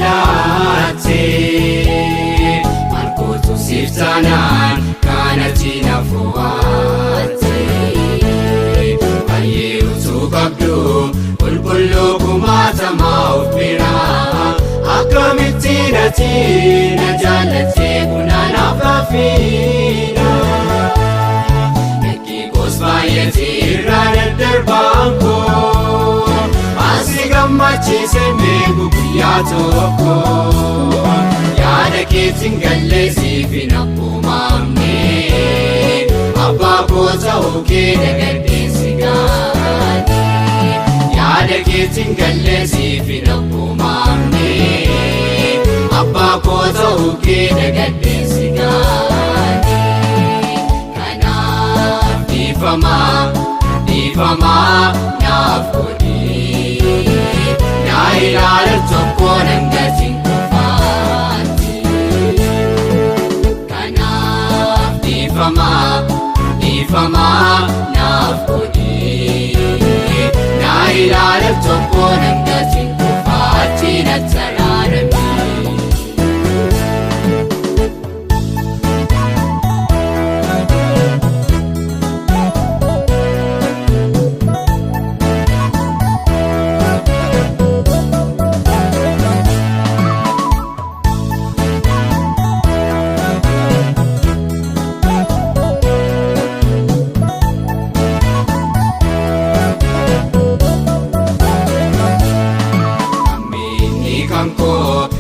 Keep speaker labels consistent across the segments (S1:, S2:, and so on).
S1: laate markootu siif taanaan kanatti na fo'atte baay'ee utuu qabdu qulqulluu kumaatamaa of biraa akkamittiin ati na jaallatte kunaanaaf laafina eeggoos baay'ee irraa daddarbaan koo asi gammachiise meequ guyyaa tokko yaada keetiin gallee siif hin akkumaamne abbaa koo ta'uu kee dagadheen si gaane yaada keetiin gallee siif hin akkumaamne abbaa koo ta'uu kee dagadheen si gaane kanaaf dhiifamaa naaf godhi na ilaalu tokko nan gatiin kufaatti kanaaf dhiifamaa naaf godhi na ilaalu tokko nan gatiin kufaatti natti araarami.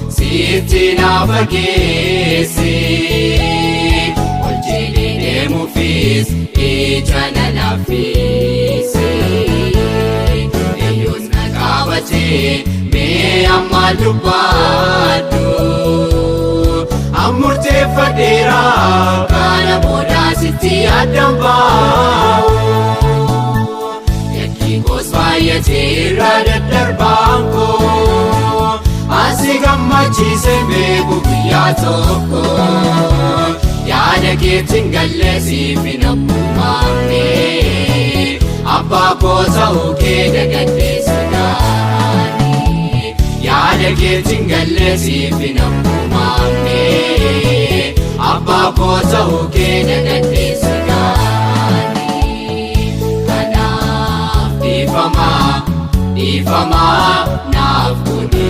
S1: Sitti na fageesse ol jedhee deemuufis ija na laaffise eeyyoon na qabatee mee amma dubbadhu murteeffadheera kana boodaa sitti addaan baa'u yakki koos baay'atee irraa daddarbaan koo asi gammachiise meequ guyyaa tokko yaada keetiin gallee siif hin akkumaamne abbaa koo ta'uu kee dagadhee si gaane yaada keetiin gallee siif hin akkumaamne abbaa koo ta'uu kee dagadhee si gaane kanaaf dhiifamaa naaf godhi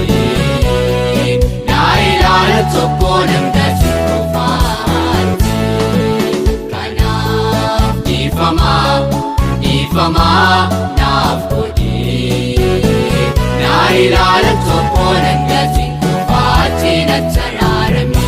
S1: tokko nan gatiin kufaatti kanaaf dhiifamaa naaf godhi na ilaalu tokko nan gatiin kufaatti natti araarami.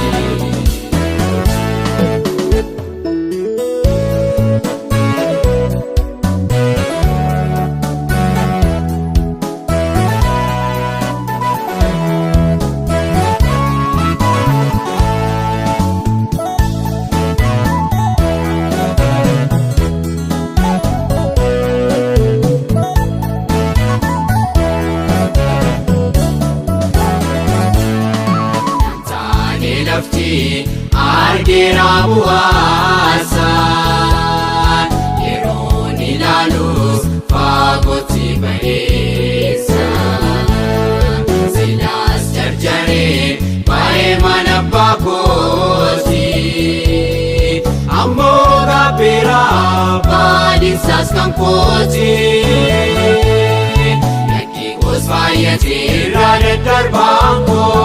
S1: Argeera bu'aasa yeroon ilaalus fagootti ba'eessa silaas jarjaree baay'ee mana abbaa kooti ammoo gaabbeera baadhiisaas kan kooti yakki koos baay'atee irraa daddarbaan koo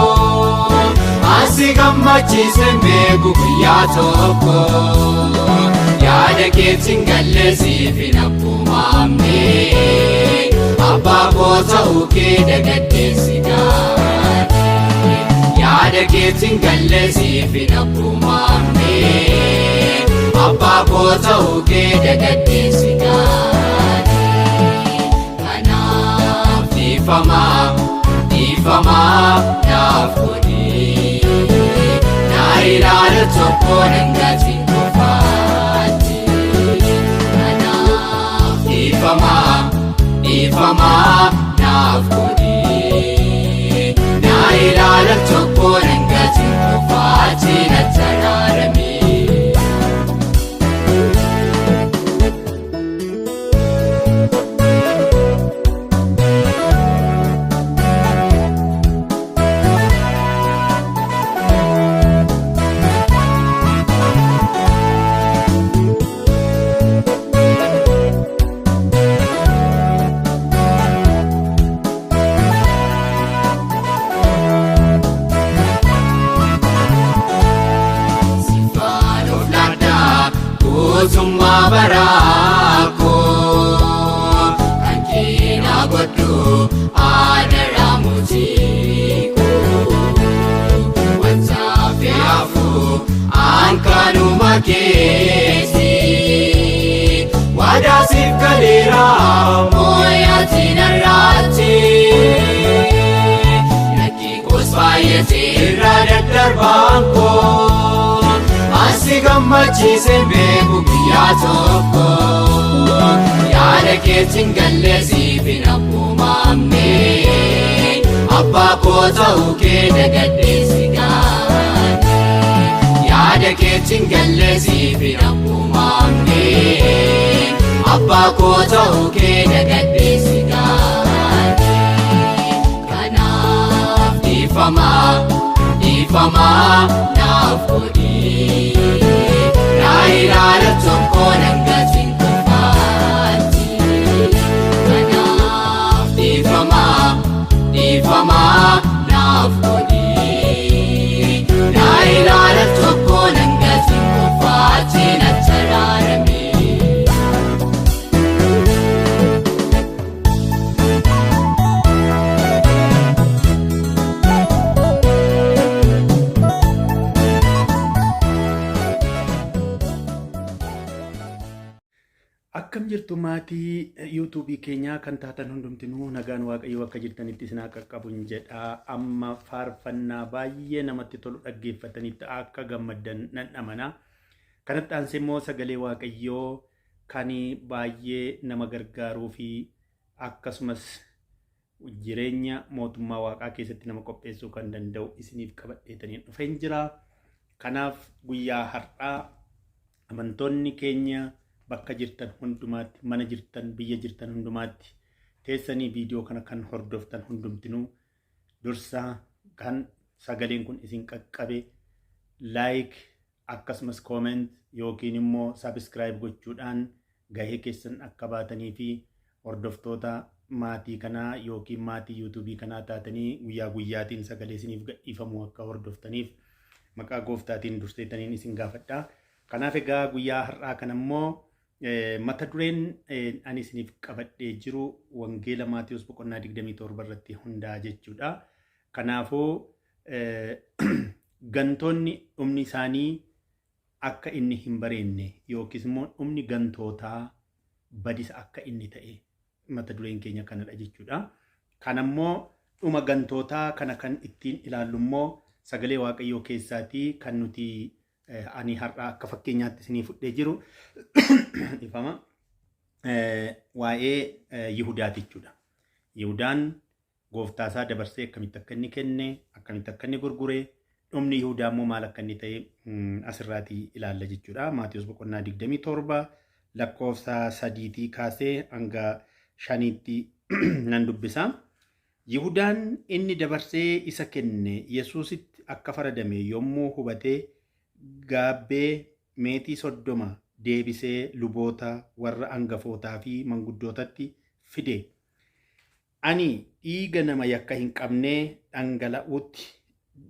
S1: asi gammachiise meequ guyyaa tokko yaada keetiin gallee siif hin akkumaamne abbaa koo ta'uu kee dagadhee si gaane yaada keetiin gallee siif hin akkumaamne abbaa koo ta'uu kee dagadhee si gaane kanaaf dhiifamaa naaf godhi na ilaalu tokko nan gatiin kufaatti kanaaf dhiifamaa naaf godhi na ilaalu tokko nan gatiin kufaatti natti araarami. baraako kankina godhu adara mutiiko wanta fe'afu ankanuma keesi wadaasif galeera mooyaatiin irraatti nakki kosfaayete irraa daddarbaan koo asi gammachiisen beeku guyyaa tokko yaada keetiin galleesiif hin akkumaamne abbaa koo ta'uu kee dagaddeessi gaane yaada keetiin galleesiif hin akkumaamne abbaa koo ta'uu kee dagaddeessi gaane kanaaf dhiifamaa naaf godhi naa ilaala tokko nangatiin kufaatti kanaaf dhiifamaa naaf godhi naa ilaala tokko nangatiin kufaatti nattaraarame.
S2: Akkam jirtu maatii yuutuubii keenyaa kan taatan hundumtinuu nagaan waaqayyoo akka jirtanitti isin qaqqabuun jedha. Amma faarfannaa baay'ee namatti tolu dhaggeeffatanitti akka gammaddan nan amana. Kanatti aansee immoo sagalee waaqayyoo kan baay'ee nama gargaaruu fi akkasumas jireenya mootummaa waaqaa keessatti nama qopheessuu kan danda'u isiniif qabadheetanii dhufeen jira. Kanaaf guyyaa har'aa amantoonni keenya bakka jirtan hundumaatti mana jirtan biyya jirtan hundumaatti teessanii viidiyoo kana kan hordoftan hundumtinuu dursaa kan sagaleen kun isin qaqqabe like akkasumas comment yookiin immoo subscribe gochuudhaan gahee keessan akka baatanii fi hordoftoota maatii kanaa yookiin maatii yuutuubii kanaa taatanii guyyaa guyyaatiin sagalee isiniif gadhiifamu akka hordoftaniif maqaa gooftaatiin durseetaniin isin gaafadha. Kanaaf egaa guyyaa har'aa kana immoo mata dureen ani isiniif qabadhee jiru wangeela Maatiyos boqonnaa 27 irratti hundaa'a jechuudha. Kanaafuu gantoonni dhumni isaanii akka inni hin bareenne yookiis immoo dhumni gantootaa badisa akka inni ta'e mata dureen keenya kanadha jechuudha. Kanammoo dhuma gantootaa kana kan ittiin ilaallu immoo sagalee waaqayyoo keessaatii kan nuti ani har'a akka fakkeenyaatti isinii fudhee jiru ifama waa'ee Yihudaati jechuudha. Yihudaan gooftaa isaa dabarsee akkamitti akka inni kenne akkamitti akka inni gurgure dhumni Yihudaa immoo maal akka inni ta'e asirraatii ilaalla jechuudha. Maatiyos boqonnaa 27 lakkoofsa 3 kaasee hanga 5tti nan dubbisa. Yihudaan inni dabarsee isa kenne Yesuusitti akka faradame yommuu hubatee gaabbee meetii 30 deebisee luboota warra angafootaa fi manguddootatti fide. Ani dhiiga nama yakka hin qabnee dhangala'uutti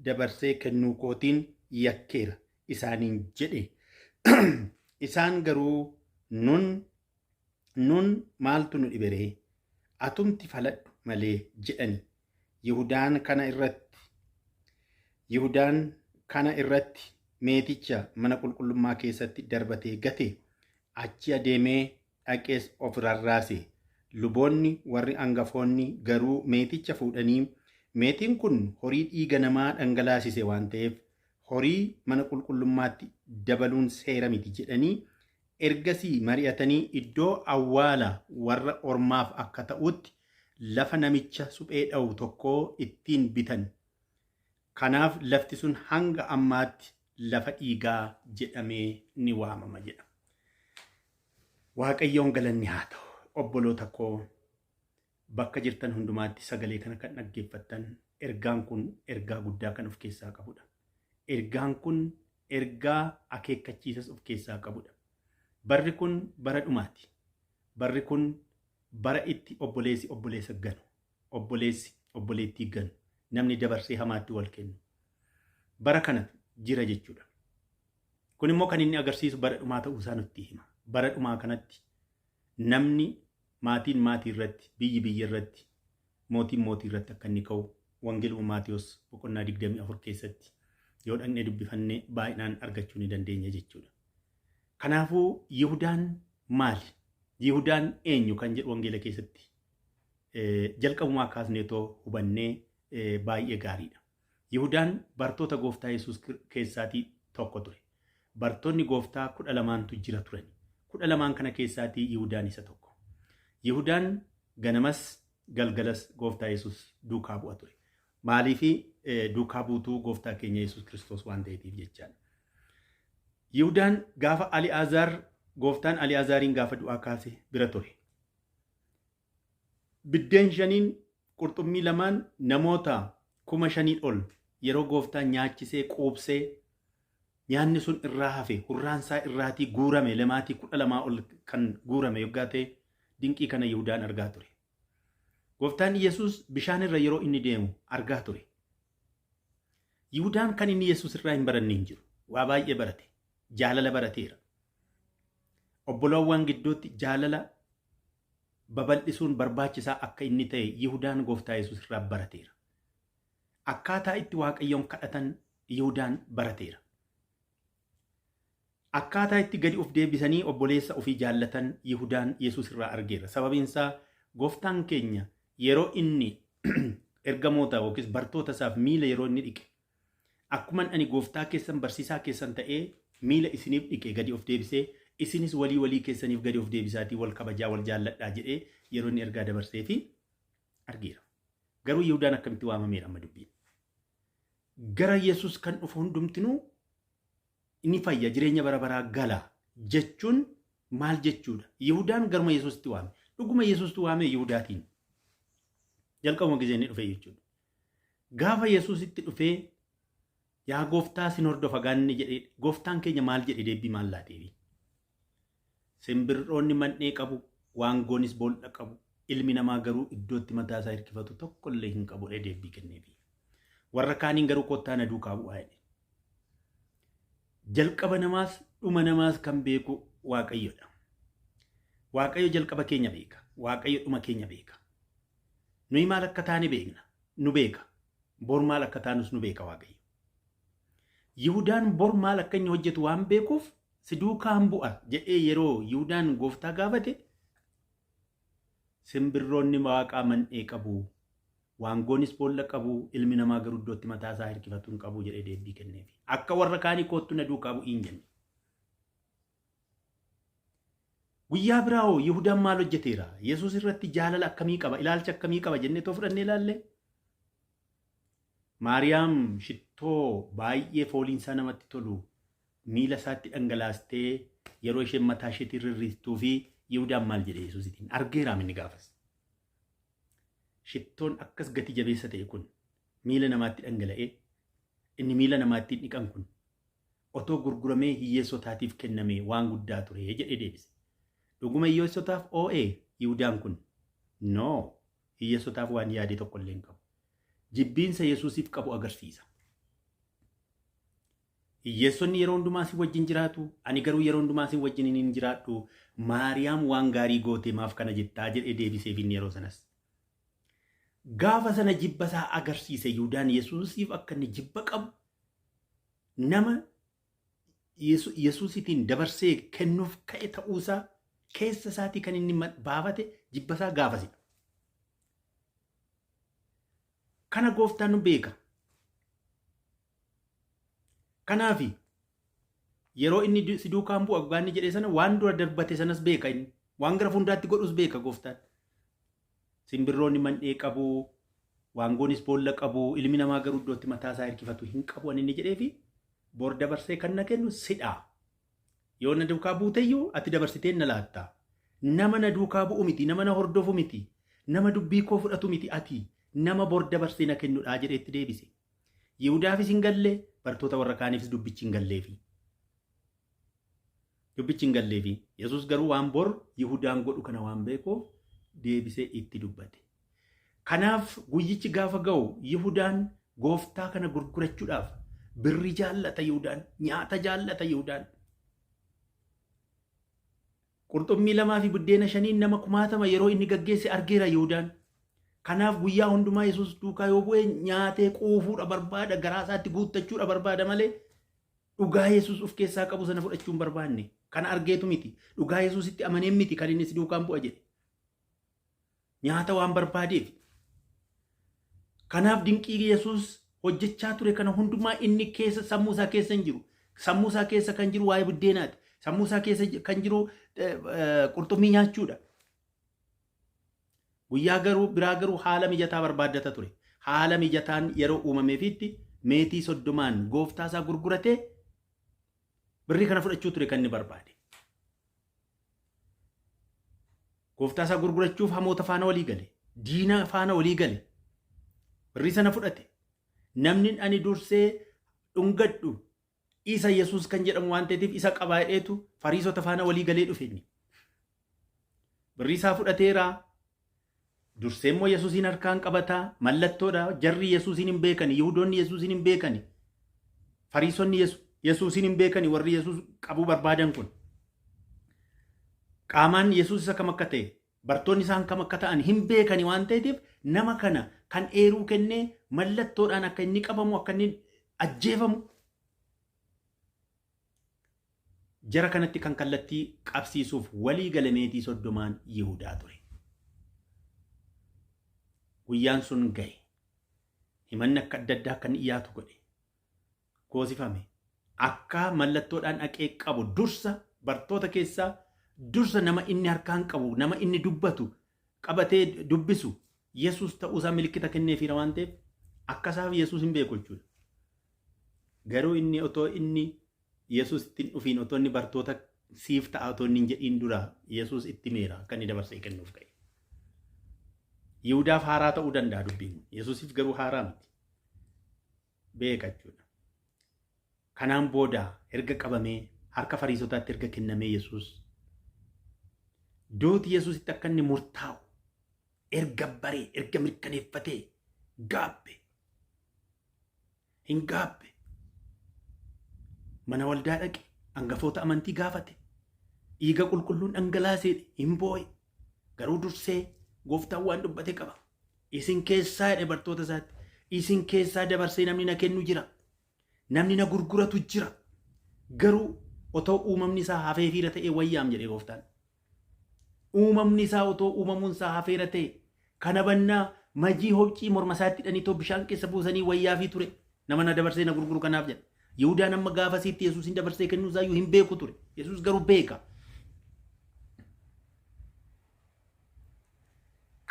S2: dabarsee kennuu kootiin yakkeera isaaniin jedhe. Isaan garuu nun maaltu nu dhiberee atumti faladhu malee jedhani. Yihudaan kana irratti meeticha mana qulqullummaa keessatti darbatee gate achi adeemee dhaqees of rarraase. Luboonni warri angafoonni garuu meeticha fuudhanii meetiin kun horii dhiiga namaa dhangalaasise waan ta'eef horii mana qulqullummaatti dabaluun seera miti jedhanii ergasii mari'atanii iddoo awwaala warra ormaaf akka ta'utti lafa namicha suphee dha'u tokkoo ittiin bitan. Kanaaf lafti sun hanga ammaatti lafa dhiigaa jedhamee ni waamama jedha. Waaqayyoon galanni haa ta'u. Obboloota koo bakka jirtan hundumaatti sagalee kana kan dhaggeeffattan ergaan kun ergaa guddaa kan of keessaa qabudha. Ergaan kun ergaa akeekkachiisas of keessaa qabudha. Barri kun bara dhumaati. Barri kun bara itti obboleessi obboleessa ganu, obboleessi obboleettii ganu, namni dabarsee hamaatti wal kennu. Bara kana jira jechuudha. Kun immoo kan inni agarsiisu bara dhumaa ta'uu isaa nutti hima. bara dhumaa kanatti namni maatiin maatii irratti biyyi biyya irratti mootiin mootii irratti akka inni ka'u wangeeluma Maatiyos boqonnaa 24 keessatti yoo dhaqnee dubbifannee baay'inaan argachuu ni dandeenya jechuudha. Kanaafuu Yihudaan maali? Yihudaan eenyu kan jedhu wangeela keessatti jalqabumaa kaasneetoo hubannee baay'ee gaariidha. Yihudaan bartoota gooftaa Yesuus keessaatii tokko ture. Bartoonni gooftaa 12tu jira turan. 12 kana keessaatii Yihudaan isa tokko. Yihudaan ganamas galgalas gooftaa Yesuus duukaa bu'a ture. Maaliifi duukaa buutuu gooftaa keenya Yesuus Kiristoos waan ta'eetiif jechaadha. Yihudaan gaafa Ali'aazaar gooftaan Ali'aazaariin gaafa du'aa kaase bira ture. Biddeen 5 qurxummii 2 namoota 5,000 ol yeroo gooftaan nyaachisee quubsee nyaanni sun irraa hafe hurraansaa irraatii guurame lamaatii 12 ol kan guurame yoggaa ta'e dinqii kana Yihudaan argaa ture. Gooftaan Yesuus bishaan irra yeroo inni deemu argaa ture. Yihudaan kan inni Yesuus irraa hin baranne hin jiru. Waa baay'ee barate. Jaalala barateera. Obboloowwan gidduutti jaalala babal'isuun barbaachisaa akka inni ta'e Yihudaan gooftaa Yesuus irraa barateera. Akkaataa itti Waaqayyoon kadhatan Yihudaan barateera. Akkaataa itti gadi of deebisanii obboleessa ofii jaallatan Yihudaan Yesuus irraa argeera. Sababiin isaa gooftaan keenya yeroo inni ergamoota yookiis bartoota isaaf miila yeroo inni dhiqe akkuman ani gooftaa keessan barsiisaa keessan ta'ee miila isiniif dhiqe gadi of deebisee isinis walii keessaniif gadi of deebisaatii wal kabajaa wal jaalladhaa jedhee yeroo inni ergaa dabarsee fi argeera. Garuu Yihudaan akkamitti waamameera amma dubbiin. Gara Yesuus kan dhufu hundumtinuu inni fayya jireenya bara baraa gala jechuun maal jechuudha? Yihudaan garuma Yesuusitti waame. Dhuguma Yesuusitti waame Yihudaatiin. Jalqabuma gisee inni dhufe jechuudha. Gaafa Yesuusitti dhufee yaa gooftaa sin hordofa gaanni jedhee gooftaan keenya maal jedhe deebii maal laateefi? Simbirroonni man'ee qabu, waangoonis boolla qabu, ilmi namaa garuu iddootti mataa isaa hirkifatu tokkollee hin qabu deebii kenneefi. Warra kaaniin garuu kottaa na duukaa bu'aa jedhe. Jalqaba namaas dhuma namaas kan beeku Waaqayyodha. Waaqayyo jalqaba keenya beeka. Waaqayyo dhuma keenya beeka. Nuyi maal akka taane beekna. Nu beeka. Bor maal akka taanus nu beeka Waaqayyo. Yihudaan bor maal akka inni hojjetu waan beekuuf si duukaan bu'a jedhee yeroo Yihudaan gooftaa gaafate simbirroonni waaqaa man'ee qabu, waangoonis boolla qabu, ilmi namaa garuu iddootti mataa isaa hirkifatu hin qabu jedhee deebii kenneefi. Akka warra kaanii koottu na duukaa bu'iin jenne. Guyyaa biraa hoo Yihudaan maal hojjeteera? Yesuus irratti jaalala akkamii qaba? Ilaalcha akkamii qaba jennee too fudhannee ilaalle? Maariyaam shittoo baay'ee fooliinsaa namatti tolu miila isaatti dhangalaastee yeroo isheen mataa isheetiin rirriistuu fi Yihudaan maal jedhe Yesuusitiin argeeraam inni gaafas. Shittoon akkas gati jabeessa ta'e kun miila namaatti dhangala'ee inni miila namaatti dhiqan kun otoo gurguramee hiyyeessotaatiif kennamee waan guddaa ture jedhee deebise. Dhuguma hiyyeessotaaf oo'ee Yihudaan kun noo hiyyeessotaaf waan yaade tokkollee hin qabu. Jibbiinsa Yesuusiif qabu agarsiisa. Hiyyeessonni yeroo hundumaa si wajjin jiraatu, ani garuu yeroo hundumaa si wajjin hin jiraadhu. Maariyaam waan gaarii goote maaf kana jettaa jedhee deebiseef inni yeroo sanas. Gaafa sana jibba isaa agarsiise Yihudaan Yesuusiif akka inni jibba qabu nama Yesuusitiin dabarsee kennuuf ka'e ta'uusaa keessa isaatii kan inni baafate jibba isaa gaafasidha. Kana gooftaan nu beeka. Kanaafi yeroo inni si duukaan bu'a gaanni jedhee sana waan dura darbate sanas beeka inni. Waan gara fuuldaatti godhus beeka gooftaan. Simbirroonni man'ee qabu, waangoonis boolla qabu, ilmi namaa garuu iddootti mataa isaa hirkifatu hin qabu inni jedheefi bor dabarsee kan na kennu sidha. Yoo na duukaa buuteyyuu ati dabarsitee na laattaa. Nama na duukaa bu'u miti, nama na hordofu miti, nama dubbii koo fudhatu miti ati. Nama bor dabarsee na kennudha jedheetti deebise. Yihudaafis hin galle, bartoota warra kaaniifis dubbichi hin galleefi. Dubbichi hin galleefi. Yesuus garuu waan bor Yihudaan godhu kana waan beekuuf deebisee itti dubbate. Kanaaf guyyichi gaafa ga'u Yihudaan gooftaa kana gurgurachuudhaaf birri jaallata Yihudaan, nyaata jaallata Yihudaan. Qurxummii 2 fi buddeena 5 nama 60 yeroo inni gaggeesse argeera Yihuudaan. Kanaaf guyyaa hundumaa Yesuus duukaa yoo bu'e nyaatee quufuudha barbaada, garaa isaatti guuttachuudha barbaada malee dhugaa Yesuus of keessaa qabu sana fudhachuu hin barbaanne. Kana argeetu miti. Dhugaa Yesuusitti amanee miti kan inni si duukaan bu'a jedhe. Nyaata waan barbaadeef. Kanaaf dinqii Yesuus hojjechaa ture kana hundumaa inni keessa sammuu isaa keessa hin jiru. Sammuu isaa keessa kan jiru waa'ee buddeenaati. Sammuu isaa keessa kan jiru qurxummii nyaachuudha. Guyyaa biraa garuu haala mijataa barbaaddata ture. Haala mijataan yeroo uumameefitti meetii 30 gooftaa isaa gurguratee birrii kana fudhachuu ture kan inni barbaade. Gooftaa isaa gurgurachuuf hamoota faana walii gale. Diina faana walii gale. Birrii sana fudhate. Namni ani dursee dhungadhu isa Yesuus kan jedhamu waan ta'eef isa qabaadheetu Fariisota faana walii galee dhufe inni. Birrii isaa fudhateera. Dursee immoo Yesuusin harkaan qabataa mallattoodha. Jarri Yesuusin hin beekani. Yihuudoonni Yesuusin hin beekani. Fariisonni Yesuusin hin beekani. Warri Yesuus qabuu barbaadan kun. Qaamaan Yesuus isa kam akka ta'e, bartoonni isaan kam akka ta'an hin beekani waan ta'eef nama kana kan eeruu kennee mallattoodhaan akka inni qabamu, akka inni ajjeefamu. Jara kanatti kan kallattii qabsiisuuf walii gale meetii 30 Yihuudaa ture. Guyyaan sun gahe. Himanni akka adda addaa akka inni dhiyaatu godhe. Goosifame. Akka mallattoodhaan dhaqee qabu dursa bartoota keessaa dursa nama inni harkaan qabu, nama inni dubbatu, qabatee dubbisu Yesuus ta'uusaa milikkita kenneefiira waan ta'eef akkasaaf Yesuus hin beeku jechuudha. Garuu inni otoo inni Yesuus ittiin dhufiin otoo inni bartoota siif ta'a otoo inni hin jedhiin dura Yesuus itti meera kan inni dabarsee kennuuf ka'e. Yihudaaf haaraa ta'uu danda'a dubbiin. Yesuusiif garuu haaraa miti. Beeka jechuudha. Kanaan booda erga qabamee harka Fariisotaatti erga kennamee Yesuus dooti Yesuusitti akka inni murtaa'u erga baree erga mirkaneeffatee gaabbe. Hin gaabbe. Mana waldaa dhaqe hangafoota amantii gaafate. Dhiiga qulqulluun dhangalaasee hin boo'e. Garuu dursee Gooftaan waan dubbate qaba. Isin keessaa jedhe bartoota isaatti. Isin keessaa dabarsee namni na kennu jira. Namni na gurguratu jira. Garuu otoo uumamni isaa hafeefiira ta'e wayyaam jedhe Gooftaan. Uumamni isaa otoo uumamuun isaa hafeera ta'e kana bannaa majii hobcii morma isaatti hidhanii bishaan keessa buusanii wayyaafii ture. Nama na dabarsee na gurguru kanaaf jedha. Yihudaan amma gaafasiitti Yesuusin dabarsee kennuu isaayyuu hin beeku ture. Yesuus garuu beeka.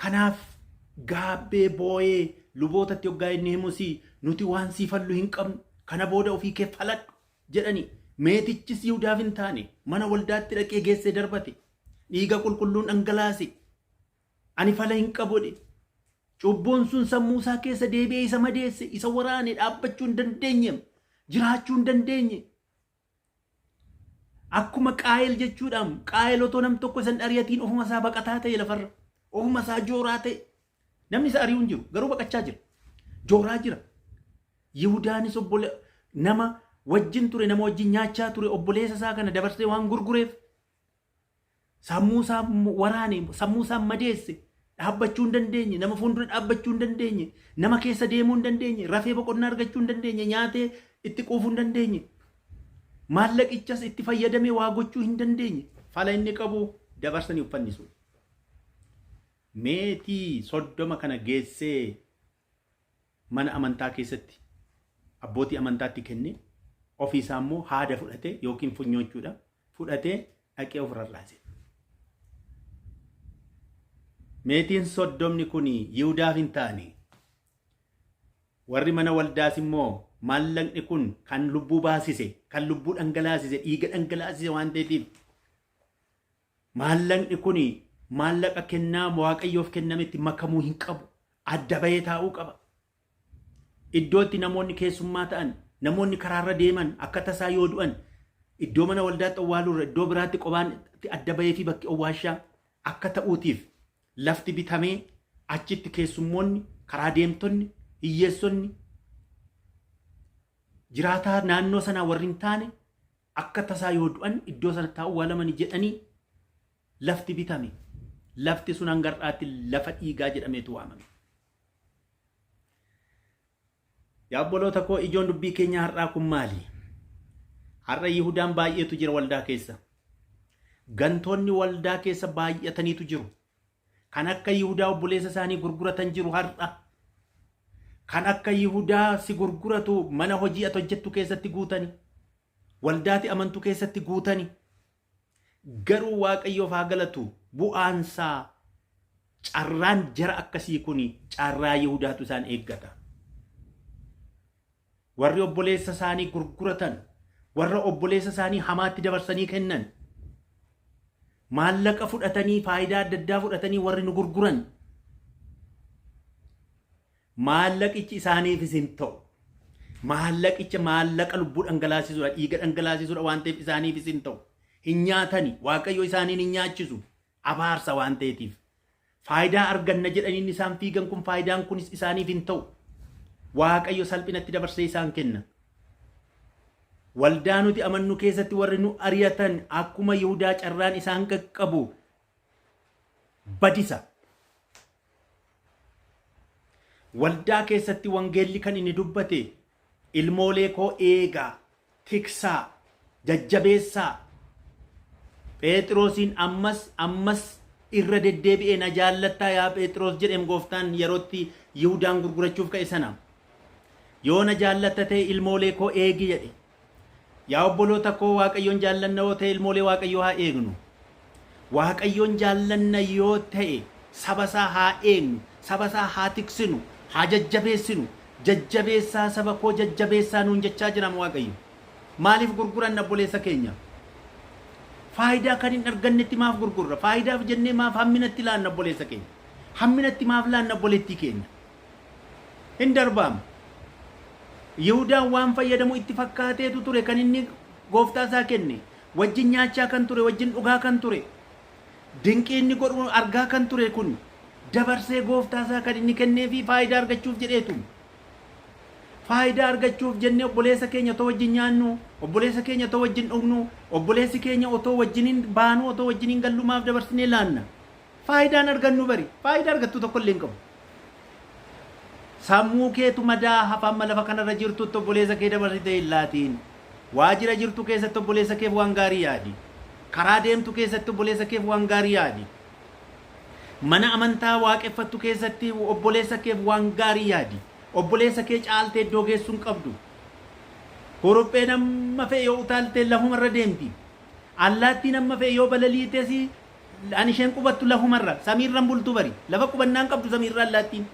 S2: Kanaaf gaabbee boo'ee lubootatti hoggaa inni himusii nuti waan siifallu hin qabnu kana booda ofii kee faladhu jedhani. Meetichis Yihudaaf hin taane mana waldaatti dhaqee geessee darbate. Dhiiga qulqulluun dhangalaase. Ani fala hin qabodhe. Cubbuun sun sammuu isaa keessa deebi'ee isa madeesse, isa waraane dhaabbachuu hin dandeenye, jiraachuu hin dandeenye. Akkuma Qaayel jechuudhaan Qaayel otoo nam tokko isan ariyatiin ofuma isaa baqataa ta'e lafarra. Ofuma isaa jooraa ta'e. Namni isa ari'uu hin jiru garuu baqachaa jira. Jooraa jira. Yihudaanis nama wajjin ture, nama wajjin nyaachaa ture obboleessa isaa kana dabarsee waan gurgureef sammuu isaa waraane, sammuu isaa madeesse, dhaabbachuu hin dandeenye, nama fuuldura dhaabbachuu hin dandeenye, nama keessa deemuu hin dandeenye, rafee boqonnaa argachuu hin dandeenye, nyaatee itti quufuu hin dandeenye, maallaqichas itti fayyadamee waa gochuu hin dandeenye. Fala inni qabu dabarsanii uffannisu. Meetii 30 kana geessee mana amantaa keessatti abbootii amantaatti kenne, ofii isaa immoo haada fudhate yookiin funyoochuudha fudhatee dhaqee of rarraase. Meetiin 30 kun Yihudaaf hin taane. Warri mana waldaas immoo maallaqni kun kan lubbuu baasise, kan lubbuu dhangalaasise, dhiiga dhangalaasise waan ta'eef maallaqni kun maallaqa kennaa Waaqayyoof kennametti makamuu hin qabu. Adda bahee taa'uu qaba. Iddootti namoonni keessummaa ta'an, namoonni karaarra deeman akka tasaa yoo du'an, iddoo mana waldaatti awwaaluurra iddoo biraatti qobaan adda bahee fi bakki awwaashaa akka ta'uutiif lafti bitamee achitti keessummoonni, karaa deemtonni, hiyyeessonni, jiraataa naannoo sanaa warri hin taane akka tasaa yoo du'an iddoo sanatti awwaalamanii jedhanii lafti bitame. Lafti sun hangar'aatti lafa dhiigaa jedhameetu waamame. Yaa obboloota koo ijoon dubbii keenya har'aa kun maali? Har'a Yihudaan baay'eetu jira waldaa keessa. Gantoonni waldaa keessa baay'ataniitu jiru. Kan akka Yihudaa obboleessa isaanii gurguratan jiru har'a. Kan akka Yihudaa si gurguratu mana hojii ati hojjettu keessatti guutani. Waldaati amantu keessatti guutani. Garuu Waaqayyoof haa galatu bu'aansaa carraan jara akkasii kuni carraa Yihudaatu isaan eeggata. Warri obboleessa isaanii gurguratan, warra obboleessa isaanii hamaatti dabarsanii kennan, maallaqa fudhatanii faayidaa adda addaa fudhatanii warri nu gurguran, maallaqichi isaaniifis hin ta'u. Maallaqicha maallaqa lubbuu dhangalaasisuudha, dhiiga dhangalaasisuudha waan ta'eef isaaniifis hin ta'u. Hin nyaatani, Waaqayyo isaaniin hin nyaachisu, abaarsa waan ta'eetiif. Faayidaa arganna jedhanii isaan fiigan kun faayidaan kunis isaaniif hin ta'u. Waaqayyo salphinatti dabarsee isaan kenna. Waldaa nuti amannu keessatti warri nu ari'atan akkuma Yihudaa carraan isaan qaqqabu badisa. Waldaa keessatti wangeelli kan inni dubbate ilmoolee koo eegaa, tiksaa, jajjabeessaa. Phexrosiin ammas irra deddeebi'ee na jaallattaa yaa Phexros jedhem gooftaan yerootti Yihudaan gurgurachuuf ka'e sana. Yoo na jaallatta ta'e ilmoolee koo eegi jedhe. Yaa obboloota koo Waaqayyoon jaallanna yoo ta'e ilmoolee Waaqayyoo haa eegnu. Waaqayyoon jaallanna yoo ta'e saba isaa haa eegnu, saba isaa haa tiksinu, haa jajjabeessinu. Jajjabeessaa saba koo jajjabeessaa nuun jechaa jirama Waaqayyo. Maaliif gurguran obboleessa keenya? Faayidaa kan hin argannetti maaf gurgurra? Faayidaaf jennee maaf hamminatti laanna obboleessa keenya? Hamminatti maaf laanna obboleettii keenya? Hin darbaama. Yihudaan waan fayyadamu itti fakkaateetu ture kan inni gooftaa isaa kenne. Wajjin nyaachaa kan ture, wajjin dhugaa kan ture. Dinqii inni godhu argaa kan ture kun dabarsee gooftaa isaa kan inni kennee fi faayidaa argachuuf jedheetu. Faayidaa argachuuf jennee obboleessa keenya otoo wajjin nyaannu, obboleessa keenya otoo wajjin dhugnu, obboleessi keenya otoo wajjin baanu, otoo wajjin gallumaaf dabarsinee laanna. Faayidaan argannu bari, faayidaa argattu tokko illee hin qabu. Sammuu keetu madaa hafamma lafa kanarra jirtutti obboleessa kee dabarsitee hin laatiin. Waajjira jirtu keessatti obboleessa keef waan gaarii yaadi. Karaa deemtu keessatti obboleessa keef waan gaarii yaadi. Mana amantaa waaqeffattu keessatti obboleessa keef waan gaarii yaadi. Obboleessa kee caaltee iddoo geessuun qabdu. Horophee nama fe'e yoo utaaltee lafumarra deemti. Allaattiin amma fe'e yoo balaliitees ani isheen qubattu lafumarra samiirran bultu bari. Lafa qubannaan qabdu samiirra allaattiin.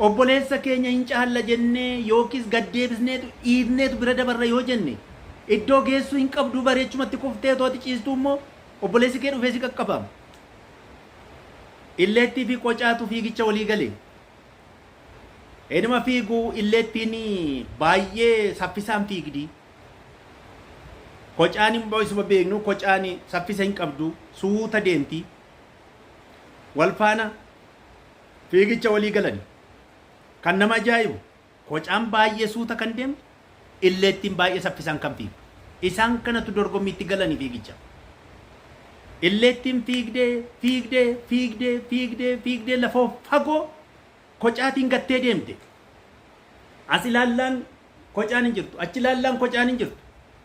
S2: Obboleessa keenya hin caalla jennee yookiis gaddeebisneetu dhiibneetu bira dabarra yoo jenne iddoo geessuu hin qabdu bareechumatti kuftee tooti ciistu immoo obboleessi kee dhufee si qaqqabama. Illeettii fi qocaatu fiigicha walii galee. Enuma fiiguu illeettiin baay'ee saffisaan fiigdi. Qocaan immoo isuma beeknu qocaan saffisa hin qabdu suuta deemti. Wal faana fiigicha walii galani. Kan nama ajaa'ibu qocaan baay'ee suuta kan deemtu illeettiin baay'ee saffisaan kan fiigdu. Isaan kanatu dorgommiitti galanii fiigicha. Illeettiin fiigdee lafa fagoo qocaatiin gattee deemte. As ilaallaan qocaan hin jirtu, achi ilaallaan qocaan hin jirtu.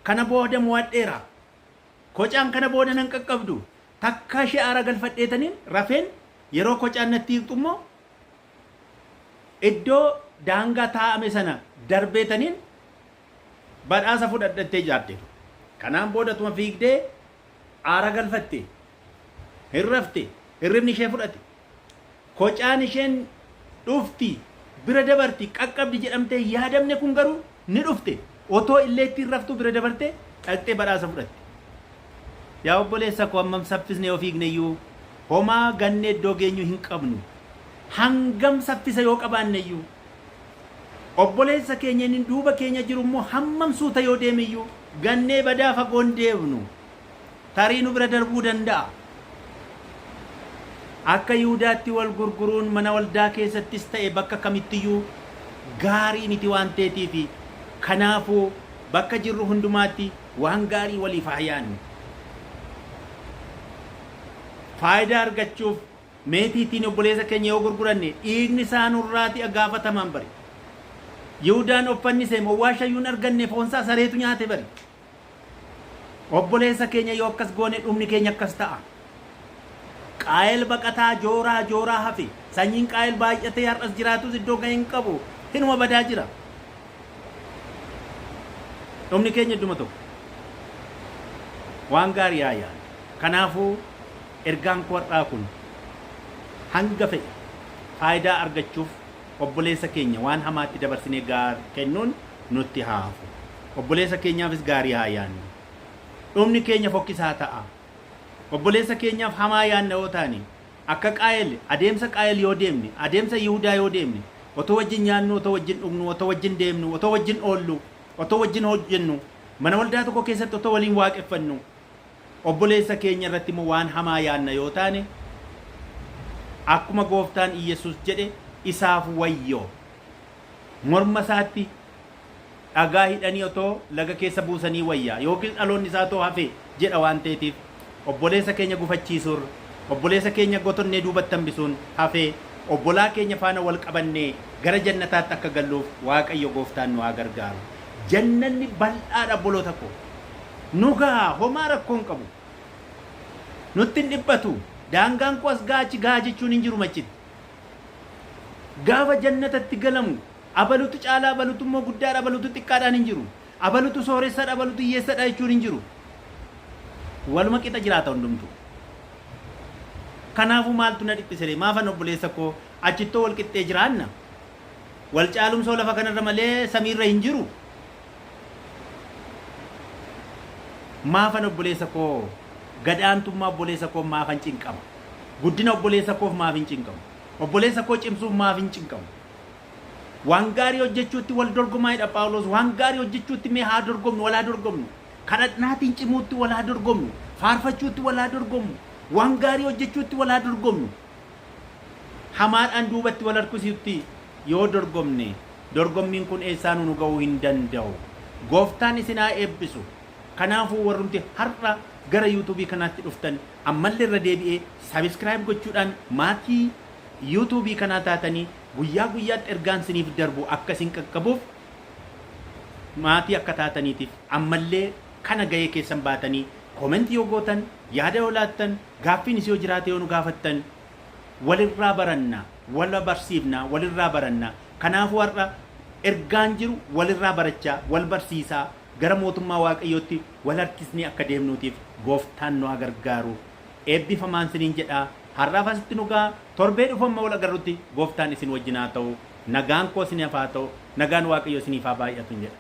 S2: Kana booda mo'adheera. Qocaan kana booda nan qaqqabdu. Takka ishee aara galfadheetaniin rafeen yeroo qocaan natti hiiqxu immoo iddoo daangaa taa'ame sana darbeetaniin badhaasa fudhadhattee jaarte. Kanaan booda tuma fiigdee aara galfatte, hirrafte, hirribni ishee fudhate. Qocaan isheen dhufti, bira dabarti, qaqqabdi jedhamtee yaadamne kun garuu ni dhufte. Otoo illeettiin raftu bira dabarte dhaqxee badhaasa fudhatte. Yaa obboleessa koo hammam saffisnee yoo fiigne iyyuu homaa gannee iddoo geenyu hin qabnu. Hangam saffisa yoo qabaanne iyyuu obboleessa keenya inni duuba keenya jiru immoo hammam suuta yoo deeme iyyuu gannee badaa fagoon deemnu tarii nu bira darbuu danda'a. Akka Yihudaatti wal gurguruun mana waldaa keessattis ta'e bakka kamittiyyuu gaarii miti waan ta'eetiif kanaafuu bakka jirru hundumaatti waan gaarii waliif haa yaannu. faayidaa argachuuf meetiitiin obboleessa keenya yoo gurguranne dhiigni isaa nurraati gaafatamaan bari. Yihudaan uffanni see mowwaashayyuun arganne foonsaa sareetu nyaate bari. Obboleessa keenya yoo akkas goone dhumni keenya akkas ta'a. Qaayel baqataa jooraa hafe sanyiin qaayel baay'atee har'as jiraatus iddoo ga'e hin qabu hinuma badaa jira. Dhumni keenya idduma tokko. Waan gaarii yaayaan. Kanaafuu ergaan koo har'aa kun hanga fe'e faayidaa argachuuf obboleessa keenya waan hamaatti dabarsinee kennuun nutti haa hafu. Obboleessa keenyaafis gaarii haa yaannu. Dhumni keenya fokkisaa ta'a. Obboleessa keenyaaf hamaa yaanna yoo taane akka qaayel adeemsa qaayel yoo deemne adeemsa Yihudaa yoo deemne otoo wajjin nyaannu otoo wajjin dhugnu otoo wajjin deemnu otoo wajjin oollu otoo wajjin hojjennu mana waldaa tokko keessatti otoo waliin waaqeffannu obboleessa keenya irratti immoo waan hamaa yaanna yoo taane akkuma gooftaan Iyesuus jedhe isaaf wayyoo morma isaatti dhagaa hidhanii otoo laga keessa buusanii wayyaa yookiin dhaloonni isaa otoo hafe jedha waan ta'eetiif obboleessa keenya gufachiisuun obboleessa keenya gotonnee duubatti hambisuun hafee obbolaa keenya faana wal qabannee gara jannataatti akka galluuf Waaqayyo gooftaan nu haa gargaaru. Jannanni bal'aadha obboloota koo. Nugaa homaa rakkoon qabu. Nutti hin dhiphatu. Daangaan koo as gaachi gaa jechuun hin jiru machitti. Gaafa jannatatti galamu abalutu caalaa abalutu immoo guddaadha abalutu xiqqaadhaan hin jiru. Abalutu sooressadha abalutu hiyyeessadha jechuun hin jiru. Waluma qixa jiraata hundumtu. Kanaafuu maaltu na dhiphisee maafan obboleessa koo achittoo wal qixxee jiraanna. Wal caalumsoo lafa kanarra malee samiirra hin jiru. Maafan obboleessa koo gadaantummaa obboleessa koo maafan cinqama. Guddina obboleessa koof maaf hin cinqamu. Obboleessa koo cimsuuf maaf hin cinqamu. Waan gaarii hojjechuutti wal dorgomaadha Phaawulos. Waan gaarii hojjechuutti mee haa dorgomnu walaa dorgomnu. Kadhannaatiin cimuutti walaa dorgomnu. Faarfachuutti walaa dorgomnu. Waan gaarii hojjechuutti walaa dorgomnu. Hamaadhaan duubatti wal harkisuutti yoo dorgomne dorgommiin kun eessaanuu nu ga'uu hin danda'u. Gooftaan isin haa eebbisu. Kanaafuu warrumti har'a gara YouTube kanaatti dhuftan ammallee irra deebi'ee subscribe gochuudhaan maatii YouTube kanaa taatanii guyyaa guyyaatti ergaan isiniif darbu akka isin qaqqabuuf maatii akka taataniitiif ammallee kana ga'ee keessan baatanii komentii yoo gootan yaada yoo laattan gaaffiin isii yoo jiraate yoo nu gaafattan walirraa baranna wal barsiifna walirraa baranna. Kanaafuu har'a ergaan jiru walirraa barachaa wal barsiisaa gara mootummaa Waaqayyootti wal harkisnee akka deemnuutiif gooftaan nu haa gargaaru. Eebbifamaan isiniin jedhaa. Har'aaf asitti nu ga'a torbee dhufamma wal agarrutti gooftaan isin wajjin haa ta'u. Nagaan koo isiniif haa ta'u. Nagaan Waaqayyoo isiniif haa baay'atu jedha.